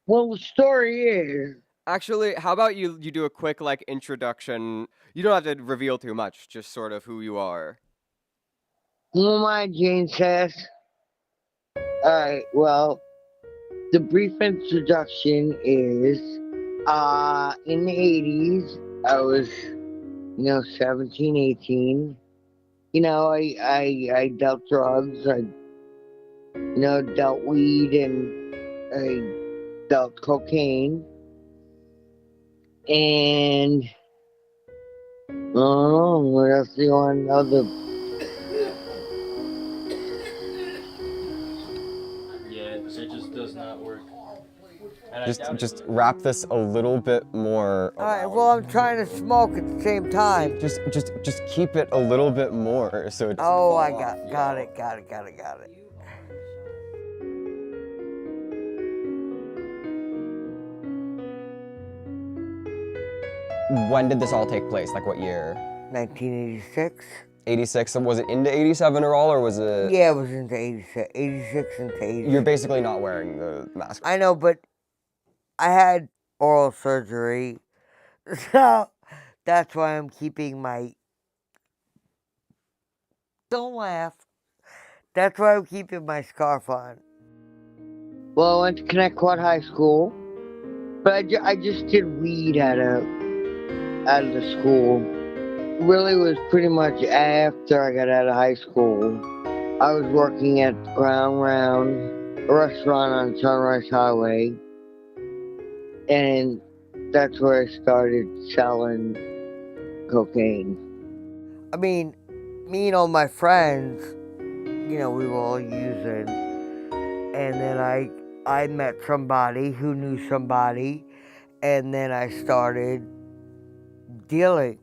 Well, the story is, Actually, how about you do a quick like introduction? You don't have to reveal too much, just sort of who you are. who am I, Jane says? Alright, well, the brief introduction is, in the 80s, I was, 17, 18. I dealt drugs, dealt weed, and I dealt cocaine. And, I don't know, what else do you want to know? Yeah, it just does not work. And I doubt it Just will. wrap this a little bit more Alright, well, I'm trying to smoke at the same time. just keep it a little bit more so it doesn't Oh, fall I off, got yo. it, got it, got it, got it. When did this all take place? Like what year? 1986? 86. So was it into 87 at all, or was it? Yeah, it was into 86, 86 into 86. You're basically not wearing the mask. I know, but I had oral surgery, so that's why I'm keeping my... Don't laugh. That's why I'm keeping my scarf on. Well, I went to Connecticut High School, but I just did weed out of the school. Really was pretty much after I got out of high school. I was working at Ground Round, a restaurant on Sunrise Highway, and that's where I started selling cocaine. I mean, me and all my friends, we were all using, and then I met somebody who knew somebody, and then I started dealing.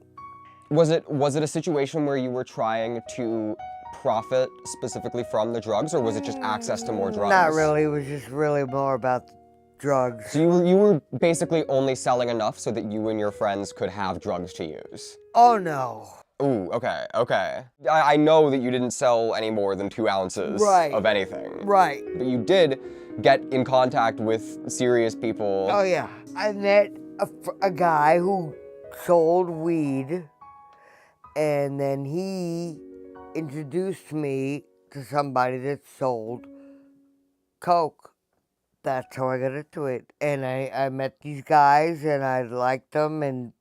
Was it a situation where you were trying to profit specifically from the drugs, or was it just access to more drugs? Not really. It was just really more about drugs. So you were basically only selling enough so that you and your friends could have drugs to use. Oh no. Ooh, okay, okay. I know that you didn't sell any more than 2 ounces Right. of anything. Right. But you did get in contact with serious people. Oh yeah. I met a guy who sold weed, and then he introduced me to somebody that sold coke. That's how I got into it. And I met these guys, and I liked them, and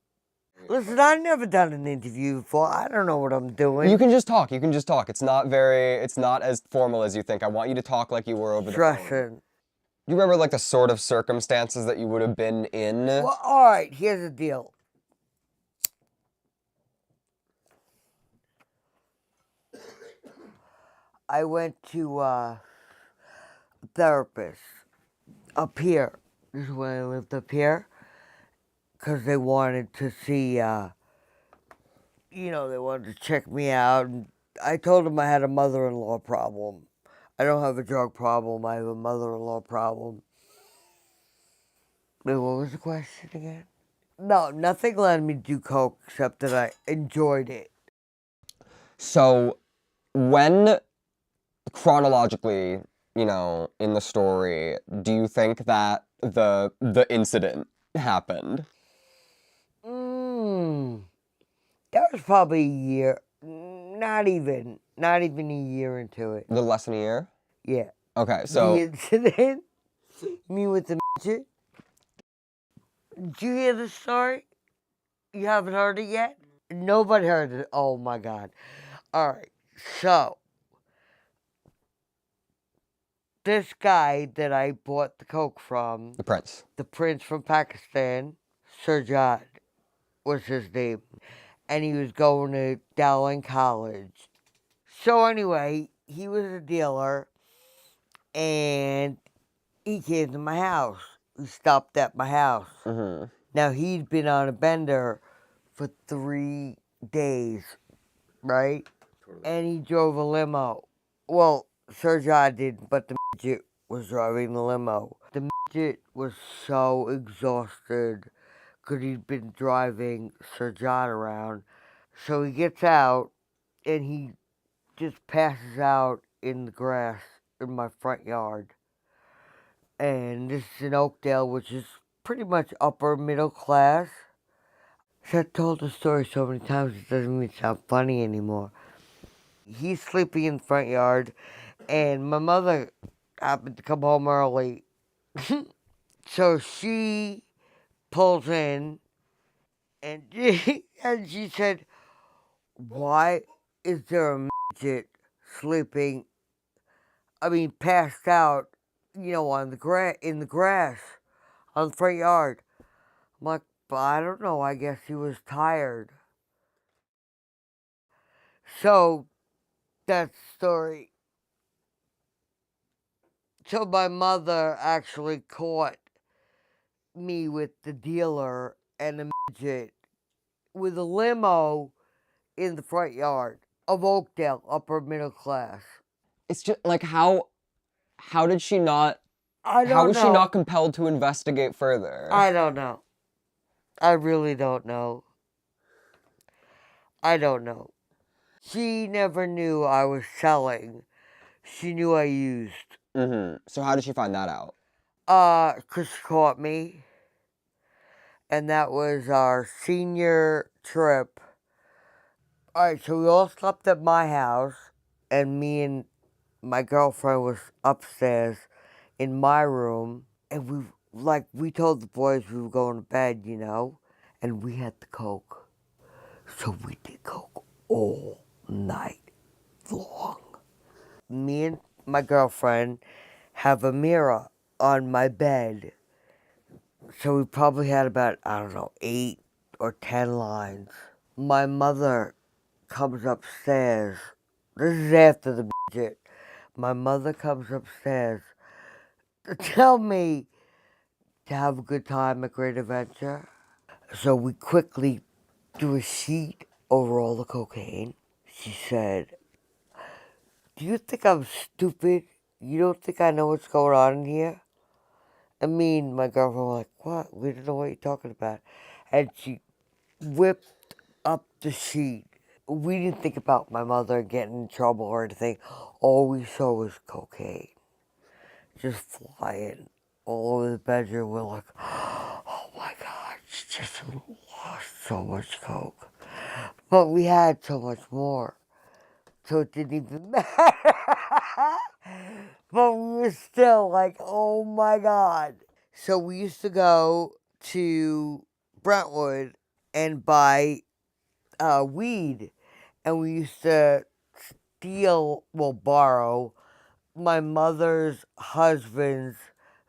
listen, I've never done an interview before. I don't know what I'm doing. You can just talk, you can just talk. It's not as formal as you think. I want you to talk like you were over the phone. Stressing. You remember like the sort of circumstances that you would have been in? Well, alright, here's the deal. I went to a therapist up here. This is when I lived up here. Because they wanted to see, they wanted to check me out. And I told them I had a mother-in-law problem. I don't have a drug problem. I have a mother-in-law problem. Wait, what was the question again? No, nothing led me to do coke except that I enjoyed it. So, when chronologically, in the story, do you think that the incident happened? That was probably a year, not even a year into it. A little less than a year? Yeah. Okay, The so incident, me with the midget. Did you hear the story? You haven't heard it yet? Nobody heard it. Oh my God. All right. So, this guy that I bought the coke from, the prince. the prince from Pakistan, Surjat was his name, and he was going to Dowling College. So anyway, he was a dealer, and he came to my house. He stopped at my house. Mm-hmm. Now, he'd been on a bender for 3 days, right? Totally. And he drove a limo. Well, Surjat did, but the midget was driving the limo. The midget was so exhausted because he'd been driving Surjat around. So he gets out, and he just passes out in the grass in my front yard. And this is in Oakdale, which is pretty much upper middle class. So I've told the story so many times it doesn't even sound funny anymore. He's sleeping in the front yard, and my mother happened to come home early. So she pulls in, and and she said, "Why is there a midget sleeping? Passed out, on the in the grass on the front yard." I'm like, "But I don't know. I guess he was tired." So that's the story. So my mother actually caught me with the dealer and the midget with a limo in the front yard of Oakdale, upper middle class. It's just like how did she not I how don't was she not know. compelled to investigate further? I don't know. I really don't know. I don't know. She never knew I was selling. She knew I used. So how did she find that out? 'Cause she caught me. And that was our senior trip. Alright, so we all slept at my house. And me and my girlfriend was upstairs in my room. And we told the boys we were going to bed, And we had the coke. So we did coke all night long. Me and my girlfriend have a mirror on my bed. So we probably had about, 8 or 10 lines. My mother comes upstairs. This is after the shit. My mother comes upstairs to tell me to have a good time at Great Adventure. So we quickly do a sheet over all the cocaine. She said, "Do you think I'm stupid? You don't think I know what's going on in here?" And me and my girlfriend were like, "What? We don't know what you're talking about." And she whipped up the sheet. We didn't think about my mother getting in trouble or anything. All we saw was cocaine just flying all over the bedroom. We're like, "Oh my God, she just lost so much coke." But we had so much more. So it didn't even matter. But we were still like, "Oh my God." So we used to go to Brentwood and buy weed. And we used to borrow my mother's husband's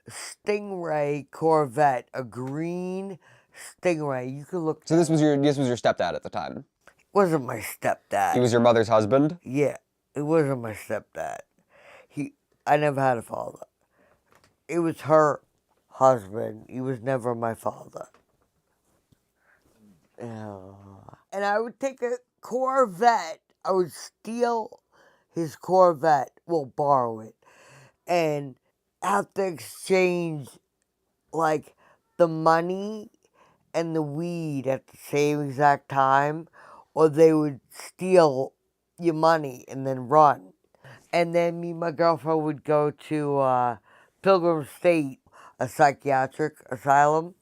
Stingray Corvette, a green Stingray. You could look. So this was your stepdad at the time. Wasn't my He stepdad. was your mother's husband? Yeah, it wasn't my stepdad. I never had a father. It was her husband. He was never my father. And I would take a Corvette. I would steal his Corvette. Well, borrow it. And have to exchange, like, the money and the weed at the same exact time. Or they would steal your money and then run. And then me and my girlfriend would go to Pilgrim State, a psychiatric asylum.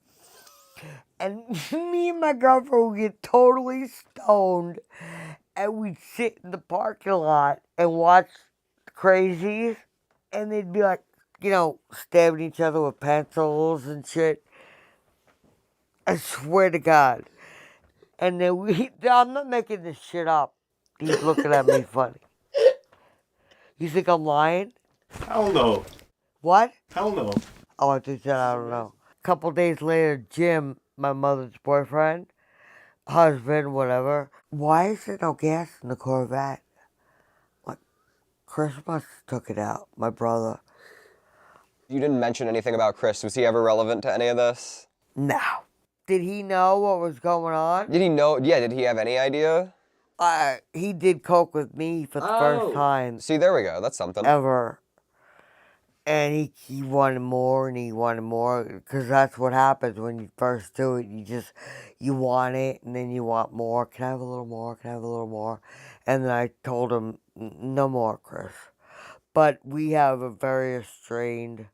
And me and my girlfriend would get totally stoned. And we'd sit in the parking lot and watch crazies. And they'd be like, stabbing each other with pencils and shit. I swear to God. And then I'm not making this shit up. He's looking at me funny. You think I'm lying? Hell no. What? Hell no. Oh, I just said I don't know. A couple days later, Jim, my mother's boyfriend, husband, whatever. "Why is there no gas in the Corvette?" Like, Chris must have took it out, my brother. You didn't mention anything about Chris. Was he ever relevant to any of this? No. Did he know what was going on? Did he know? Yeah, did he have any idea? He did coke with me for the first time See, there we go. That's something. ever. And he wanted more and he wanted more, because that's what happens when you first do it. You want it and then you want more. "Can I have a little more? Can I have a little more?" And then I told him, "No more, Chris." But we have a very estranged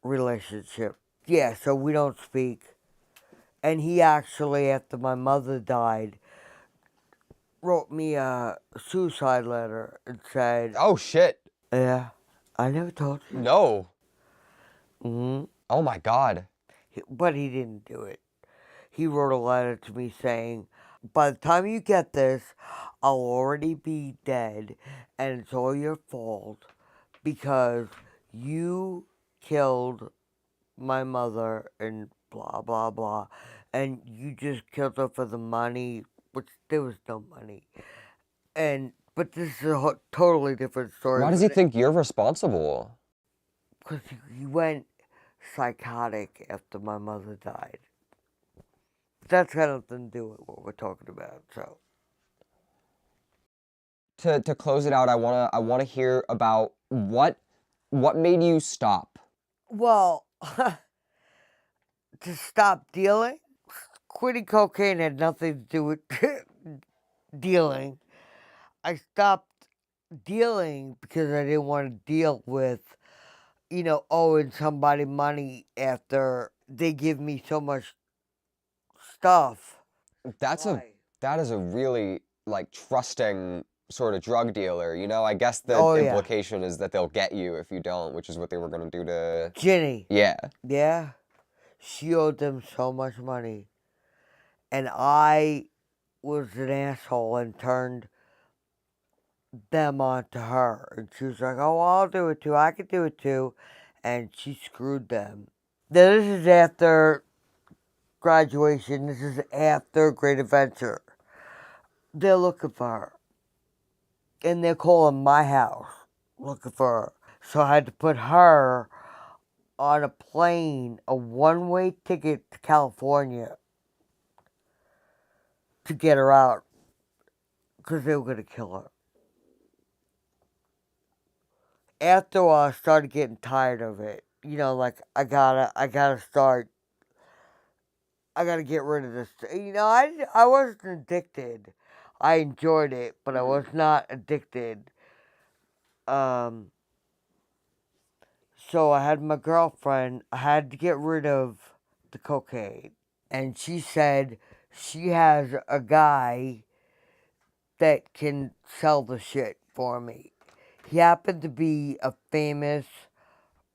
relationship. Yeah, so we don't speak. And he actually, after my mother died, wrote me a suicide letter and said, Oh shit. yeah, I never told you. No. Hmm. Oh my god. But he didn't do it. He wrote a letter to me saying, by the time you get this, I'll already be dead, and it's all your fault because you killed my mother and blah, blah, blah. And you just killed her for the money, which there was no money. But this is a totally different story. Why does he think you're responsible? Because he went psychotic after my mother died. That's got nothing to do with what we're talking about, so. To close it out, I wanna hear about what made you stop. Well, to stop dealing, quitting cocaine had nothing to do with dealing. I stopped dealing because I didn't want to deal with, owing somebody money after they give me so much stuff. That is a really like trusting sort of drug dealer, you know? I guess the Oh, yeah. implication is that they'll get you if you don't, which is what they were gonna do to Ginny. Yeah. Yeah. She owed them so much money. And I was an asshole and turned them onto her. And she was like, oh, I'll do it too. I could do it too. And she screwed them. Now, this is after graduation. This is after Great Adventure. They're looking for her. And they're calling my house looking for her. So I had to put her on a plane, a one-way ticket to California to get her out because they were going to kill her. After a while, I started getting tired of it. Like I gotta get rid of this. I wasn't addicted. I enjoyed it, but I was not addicted. So I had my girlfriend. I had to get rid of the cocaine, and she said she has a guy that can sell the shit for me. He happened to be a famous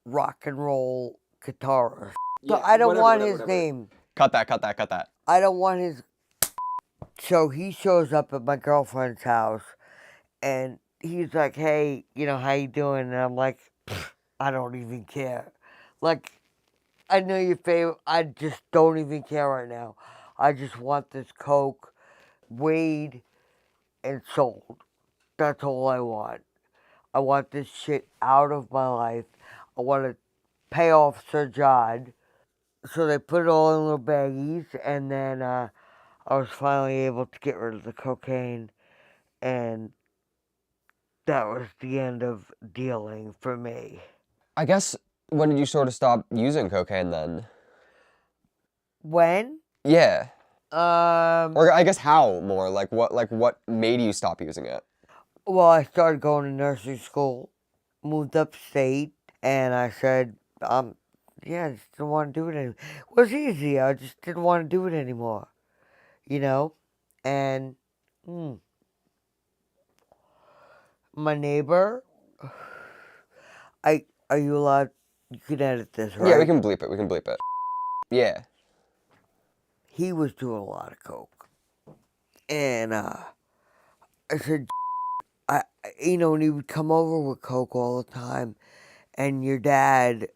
rock and roll guitarist. So I don't want his name. Cut that. I don't want his. So he shows up at my girlfriend's house, and he's like, "Hey, how you doing?" And I'm like, "I don't even care. Like, I know your favorite. I just don't even care right now. I just want this coke weighed and sold. That's all I want. I want this shit out of my life. I want to pay off Sir John." So they put it all in little baggies, and then I was finally able to get rid of the cocaine, and that was the end of dealing for me. I guess when did you sort of stop using cocaine then? When? Yeah. Um. Or I guess how more? Like what made you stop using it? Well, I started going to nursing school, moved upstate, and I said, yeah, I just didn't want to do it anymore. It was easy. I just didn't want to do it anymore. And my neighbor, are you allowed? You can edit this, right? Yeah, we can bleep it. Yeah. He was doing a lot of coke, and I said, when he would come over with coke all the time, and your dad,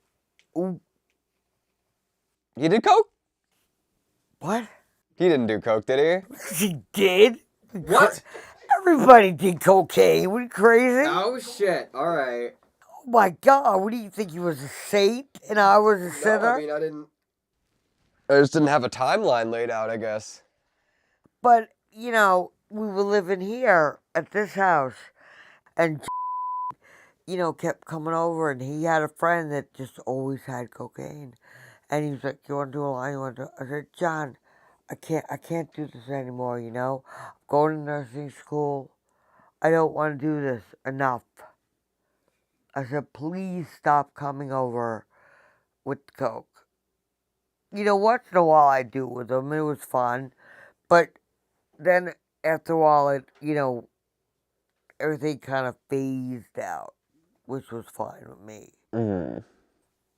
ooh, He did coke? what? He didn't do coke, did He did? What? Everybody did cocaine. What are you crazy? Oh shit. All right. Oh my God, what do you think? He was a saint and I was a sinner? I didn't. I just didn't have a timeline laid out, I guess. But, we were living here at this house, and, kept coming over, and he had a friend that just always had cocaine. And he was like, you want to do a line? I said, John, I can't do this anymore, I'm going to nursing school. I don't want to do this. Enough. I said, please stop coming over with coke. You know, once in a while I do with them. It was fun. But then after a while, everything kind of phased out, which was fine with me. Mm.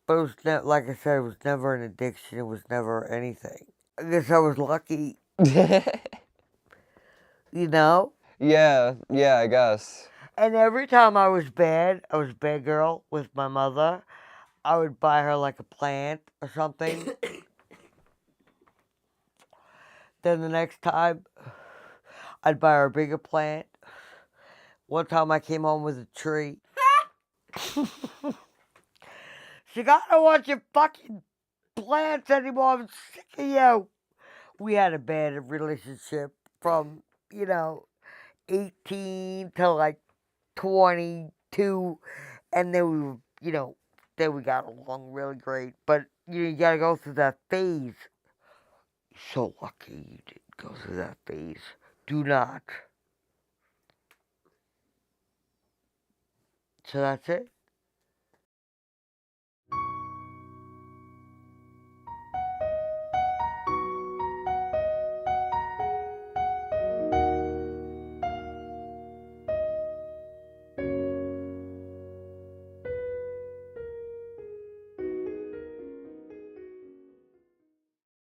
But it was like I said, it was never an addiction. It was never anything. I guess I was lucky, you know? Yeah, I guess. And every time I was bad girl with my mother, I would buy her like a plant or something. Then the next time, I'd buy her a bigger plant. One time I came home with a tree. She got, I don't want your fucking plants anymore. I'm sick of you. We had a bad relationship from, 18 to like 22. And then we were, then we got along really great. But, you gotta go through that phase. So lucky you didn't go through that phase. Do not. So that's it.